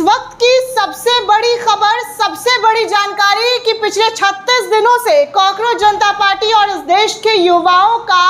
वक्त की सबसे बड़ी खबर, सबसे बड़ी जानकारी कि पिछले 36 दिनों से कॉकरोच जनता पार्टी और इस देश के युवाओं का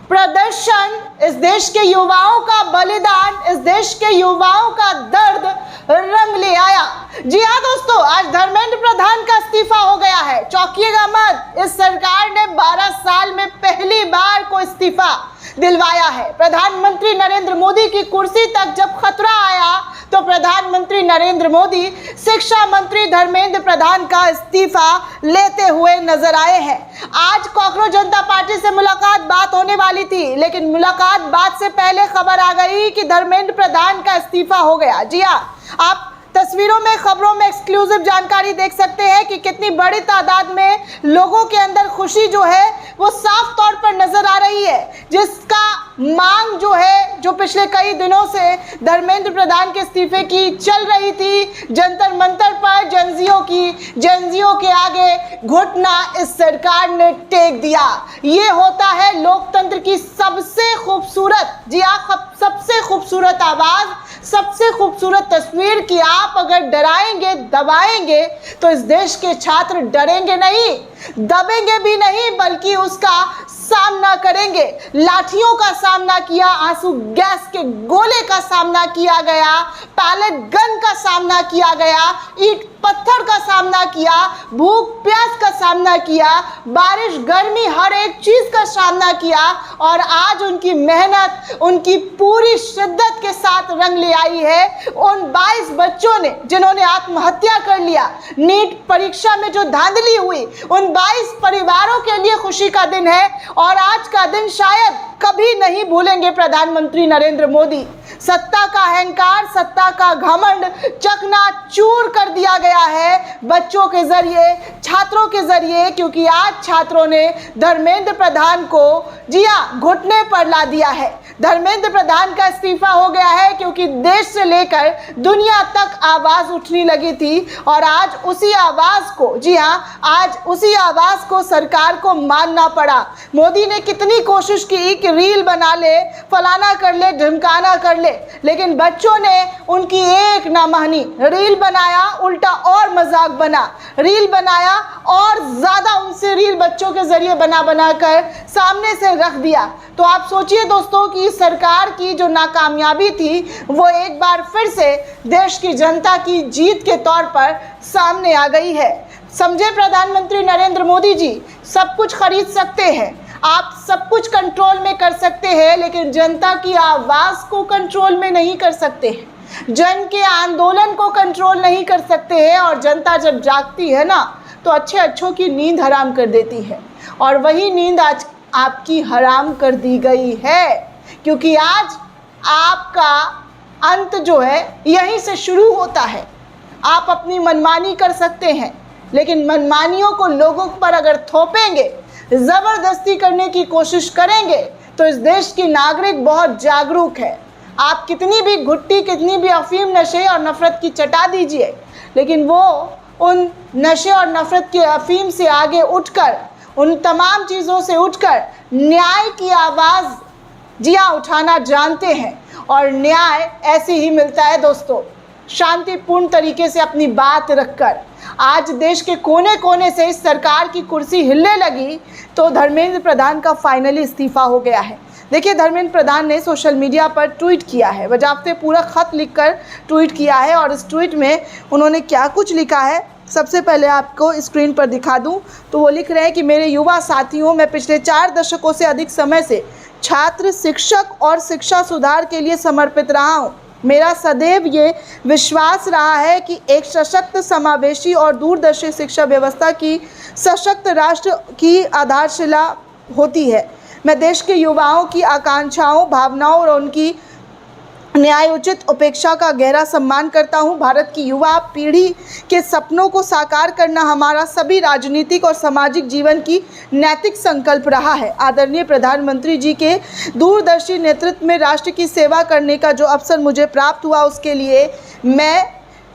प्रदर्शन, इस देश के युवाओं का बलिदान, इस देश के युवाओं का दर्द रंग ले आया। जी हाँ दोस्तों, आज धर्मेंद्र प्रधान का इस्तीफा हो गया है। चौंकिएगा मत, इस सरकार ने 12 साल में पहली बार को इस्तीफा दिलवाया है। प्रधानमंत्री नरेंद्र मोदी की कुर्सी तक जब खतरा आया तो प्रधानमंत्री नरेंद्र मोदी शिक्षा मंत्री धर्मेंद्र प्रधान का इस्तीफा लेते हुए नजर आए हैं। आज कॉकरोच जनता पार्टी से मुलाकात बात होने वाली थी, लेकिन मुलाकात बात से पहले खबर आ गई कि धर्मेंद्र प्रधान का इस्तीफा हो गया। जी हाँ, आप तस्वीरों में, खबरों में एक्सक्लूसिव जानकारी देख सकते हैं कि कितनी बड़ी तादाद में लोगों के अंदर खुशी जो है वो साफ तौर पर नजर आ रही है, जिसका मांग जो है, जो पिछले कई दिनों से धर्मेंद्र प्रधान के इस्तीफे की चल रही थी, जंतर मंतर पर जंजियों के आगे घुटना इस सरकार ने टेक दिया। ये होता है लोकतंत्र की सबसे खूबसूरत, जी हाँ, सबसे खूबसूरत आवाज, सबसे खूबसूरत तस्वीर कि आप अगर डराएंगे, दबाएंगे तो इस देश के छात्र डरेंगे नहीं, दबेंगे भी नहीं, बल्कि उसका सामना करेंगे। लाठियों का सामना किया, आंसू गैस के गोले का सामना किया गया, पैलेट गन का सामना किया गया, ईंट पत्थर का सामना किया, भूख प्यास का सामना किया, बारिश गर्मी हर एक चीज का सामना किया और आज उनकी मेहनत, उनकी पूरी शिद्दत के साथ रंग ले आई है उन 22 बच्चों ने जिन्होंने आत्महत्या कर लिया। नीट परीक्षा में जो धांधली हुई, उन 22 परिवारों के लिए खुशी का दिन है और आज का दिन शायद कभी नहीं भूलेंगे प्रधानमंत्री नरेंद्र मोदी। सत्ता का अहंकार, सत्ता का घमंड चकनाचूर कर दिया गया है बच्चों के जरिए, छात्रों के जरिए, क्योंकि आज छात्रों ने धर्मेंद्र प्रधान को, जी हाँ, घुटने पर ला दिया है। धर्मेंद्र प्रधान का इस्तीफा हो गया है क्योंकि देश से लेकर दुनिया तक आवाज उठने लगी थी और आज उसी आवाज को, जी हाँ, आज उसी आवाज को सरकार को मानना पड़ा। मोदी ने कितनी कोशिश की कि रील बना ले, फलाना कर ले, ढिमकाना कर ले, लेकिन बच्चों ने उनकी एक ना मानी। रील बनाया, उल्टा और मजाक बना, रील बनाया और ज्यादा उनसे रील बच्चों के जरिए बना कर सामने से रख दिया। तो आप सोचिए दोस्तों कि सरकार की जो नाकामयाबी थी वो एक बार फिर से देश की जनता की जीत के तौर पर सामने आ गई है। समझे प्रधानमंत्री नरेंद्र मोदी जी, सब कुछ खरीद सकते हैं, आप सब कुछ कंट्रोल में कर सकते हैं, लेकिन जनता की आवाज़ को कंट्रोल में नहीं कर सकते हैं, जन के आंदोलन को कंट्रोल नहीं कर सकते हैं। और जनता जब जागती है ना तो अच्छों की नींद हराम कर देती है और वही नींद आज आपकी हराम कर दी गई है, क्योंकि आज आपका अंत जो है यहीं से शुरू होता है। आप अपनी मनमानी कर सकते हैं, लेकिन मनमानियों को लोगों पर अगर थोपेंगे, ज़बरदस्ती करने की कोशिश करेंगे तो इस देश की नागरिक बहुत जागरूक है। आप कितनी भी घुट्टी, कितनी भी अफीम, नशे और नफ़रत की चटा दीजिए, लेकिन वो उन नशे और नफ़रत की अफीम से आगे उठकर, उन तमाम चीज़ों से उठकर न्याय की आवाज़, जी हाँ, उठाना जानते हैं और न्याय ऐसे ही मिलता है दोस्तों, शांतिपूर्ण तरीके से अपनी बात रखकर। आज देश के कोने कोने से इस सरकार की कुर्सी हिलने लगी तो धर्मेंद्र प्रधान का फाइनली इस्तीफा हो गया है। देखिए, धर्मेंद्र प्रधान ने सोशल मीडिया पर ट्वीट किया है, बजाते पूरा खत लिखकर ट्वीट किया है और इस ट्वीट में उन्होंने क्या कुछ लिखा है सबसे पहले आपको स्क्रीन पर दिखा दूं तो वो लिख रहे हैं कि मेरे युवा साथियों, मैं पिछले 4 दशकों से अधिक समय से छात्र, शिक्षक और शिक्षा सुधार के लिए समर्पित रहा हूँ। मेरा सदैव ये विश्वास रहा है कि एक सशक्त, समावेशी और दूरदर्शी शिक्षा व्यवस्था की सशक्त राष्ट्र की आधारशिला होती है। मैं देश के युवाओं की आकांक्षाओं, भावनाओं और उनकी न्यायोचित उपेक्षा का गहरा सम्मान करता हूं। भारत की युवा पीढ़ी के सपनों को साकार करना हमारा सभी राजनीतिक और सामाजिक जीवन की नैतिक संकल्प रहा है। आदरणीय प्रधानमंत्री जी के दूरदर्शी नेतृत्व में राष्ट्र की सेवा करने का जो अवसर मुझे प्राप्त हुआ, उसके लिए मैं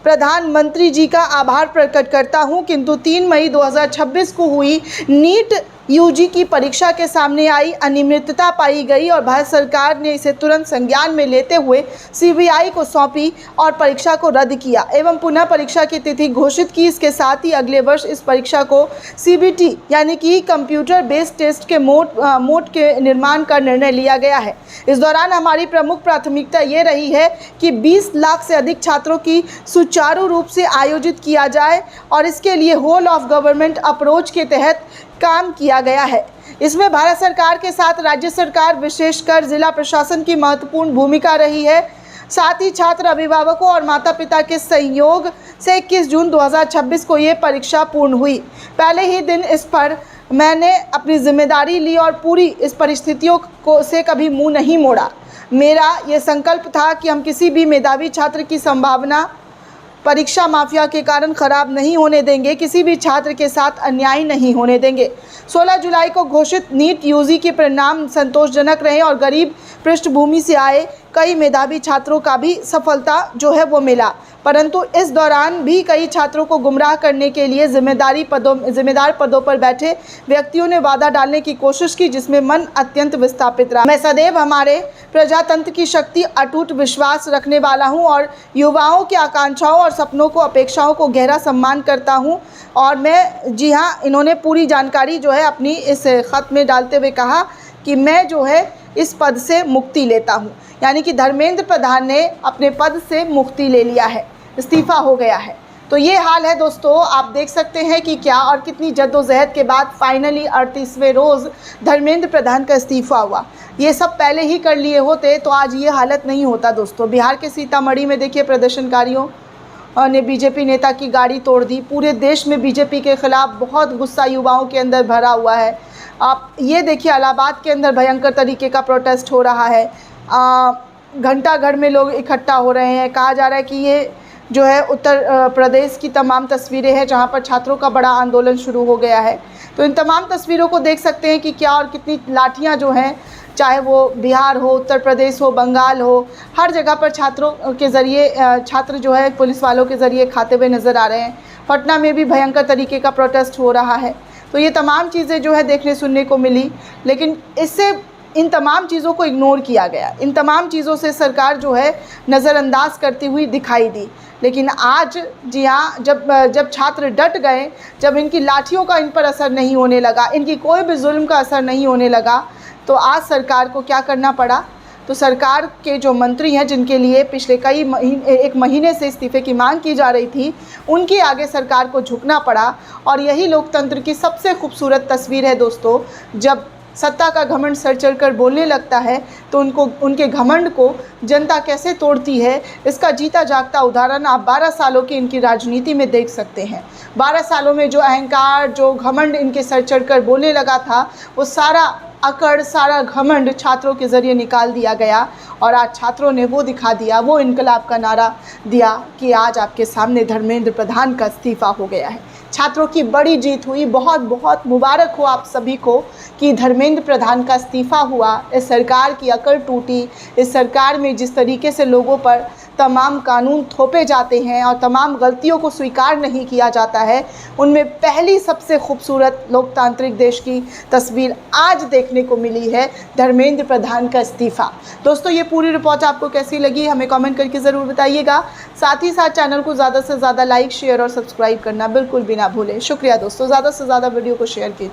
प्रधानमंत्री जी का आभार प्रकट करता हूं। किंतु 3 मई 2026 को हुई नीट यूजी की परीक्षा के सामने आई अनियमितता पाई गई और भारत सरकार ने इसे तुरंत संज्ञान में लेते हुए सीबीआई को सौंपी और परीक्षा को रद्द किया एवं पुनः परीक्षा की तिथि घोषित की। इसके साथ ही अगले वर्ष इस परीक्षा को सीबीटी यानी कि कंप्यूटर बेस्ड टेस्ट के मोड के निर्माण का निर्णय लिया गया है। इस दौरान हमारी प्रमुख प्राथमिकता ये रही है कि 20 लाख से अधिक छात्रों की सुचारू रूप से आयोजित किया जाए और इसके लिए होल ऑफ गवर्नमेंट अप्रोच के तहत काम किया गया है। इसमें भारत सरकार के साथ राज्य सरकार विशेषकर जिला प्रशासन की महत्वपूर्ण भूमिका रही है। साथ ही छात्र अभिभावकों और माता पिता के सहयोग से 21 जून 2026 को ये परीक्षा पूर्ण हुई। पहले ही दिन इस पर मैंने अपनी जिम्मेदारी ली और पूरी इस परिस्थितियों से कभी मुंह नहीं मोड़ा। मेरा ये संकल्प था कि हम किसी भी मेधावी छात्र की संभावना परीक्षा माफिया के कारण खराब नहीं होने देंगे, किसी भी छात्र के साथ अन्याय नहीं होने देंगे। 16 जुलाई को घोषित नीट यूजी के परिणाम संतोषजनक रहे और गरीब पृष्ठभूमि से आए कई मेधावी छात्रों का भी सफलता जो है वो मिला, परंतु इस दौरान भी कई छात्रों को गुमराह करने के लिए जिम्मेदार पदों पर बैठे व्यक्तियों ने वादा डालने की कोशिश की, जिसमें मन अत्यंत विस्थापित रहा। मैं सदैव हमारे प्रजातंत्र की शक्ति अटूट विश्वास रखने वाला हूं और युवाओं की आकांक्षाओं और सपनों को अपेक्षाओं को गहरा सम्मान करता हूं। और मैं जी हाँ, इन्होंने पूरी जानकारी जो है अपनी इस खत में डालते हुए कहा कि मैं जो है इस पद से मुक्ति लेता हूं, यानी कि धर्मेंद्र प्रधान ने अपने पद से मुक्ति ले लिया है, इस्तीफ़ा हो गया है। तो ये हाल है दोस्तों, आप देख सकते हैं कि क्या और कितनी जद्दोजहद के बाद फाइनली 38वें रोज़ धर्मेंद्र प्रधान का इस्तीफ़ा हुआ। ये सब पहले ही कर लिए होते तो आज ये हालत नहीं होता दोस्तों। बिहार के सीतामढ़ी में देखिए प्रदर्शनकारियों ने बीजेपी नेता की गाड़ी तोड़ दी। पूरे देश में बीजेपी के खिलाफ बहुत गुस्सा युवाओं के अंदर भरा हुआ है। आप ये देखिए इलाहाबाद के अंदर भयंकर तरीके का प्रोटेस्ट हो रहा है। घंटाघर में लोग इकट्ठा हो रहे हैं। कहा जा रहा है कि ये जो है उत्तर प्रदेश की तमाम तस्वीरें हैं जहां पर छात्रों का बड़ा आंदोलन शुरू हो गया है। तो इन तमाम तस्वीरों को देख सकते हैं कि क्या और कितनी लाठियां जो हैं, चाहे वो बिहार हो, उत्तर प्रदेश हो, बंगाल हो, हर जगह पर छात्रों के ज़रिए छात्र जो है पुलिस वालों के ज़रिए खाते हुए नज़र आ रहे हैं। पटना में भी भयंकर तरीके का प्रोटेस्ट हो रहा है। तो ये तमाम चीज़ें जो है देखने सुनने को मिली, लेकिन इससे इन तमाम चीज़ों को इग्नोर किया गया। इन तमाम चीज़ों से सरकार जो है नज़रअंदाज करती हुई दिखाई दी। लेकिन आज जी हाँ, जब छात्र डट गए, जब इनकी लाठियों का इन पर असर नहीं होने लगा, इनकी कोई भी जुल्म का असर नहीं होने लगा, तो आज सरकार को क्या करना पड़ा। तो सरकार के जो मंत्री हैं, जिनके लिए पिछले एक महीने से इस्तीफ़े की मांग की जा रही थी, उनके आगे सरकार को झुकना पड़ा। और यही लोकतंत्र की सबसे खूबसूरत तस्वीर है दोस्तों। जब सत्ता का घमंड सर चढ़कर बोलने लगता है तो उनके घमंड को जनता कैसे तोड़ती है, इसका जीता जागता उदाहरण आप 12 सालों की इनकी राजनीति में देख सकते हैं। 12 सालों में जो अहंकार, जो घमंड इनके सर चढ़कर बोलने लगा था, वो सारा अकड़, सारा घमंड छात्रों के ज़रिए निकाल दिया गया। और आज छात्रों ने वो दिखा दिया, वो इनकलाब का नारा दिया कि आज आपके सामने धर्मेंद्र प्रधान का इस्तीफ़ा हो गया है। छात्रों की बड़ी जीत हुई। बहुत बहुत मुबारक हो आप सभी को कि धर्मेंद्र प्रधान का इस्तीफ़ा हुआ। इस सरकार की अकड़ टूटी। इस सरकार में जिस तरीके से लोगों पर तमाम कानून थोपे जाते हैं और तमाम गलतियों को स्वीकार नहीं किया जाता है, उनमें पहली सबसे खूबसूरत लोकतांत्रिक देश की तस्वीर आज देखने को मिली है, धर्मेंद्र प्रधान का इस्तीफ़ा। दोस्तों, ये पूरी रिपोर्ट आपको कैसी लगी हमें कमेंट करके ज़रूर बताइएगा। साथ ही साथ चैनल को ज़्यादा से ज़्यादा लाइक, शेयर और सब्सक्राइब करना बिल्कुल भी ना भूलें। शुक्रिया दोस्तों, ज़्यादा से ज़्यादा वीडियो को शेयर कीजिए।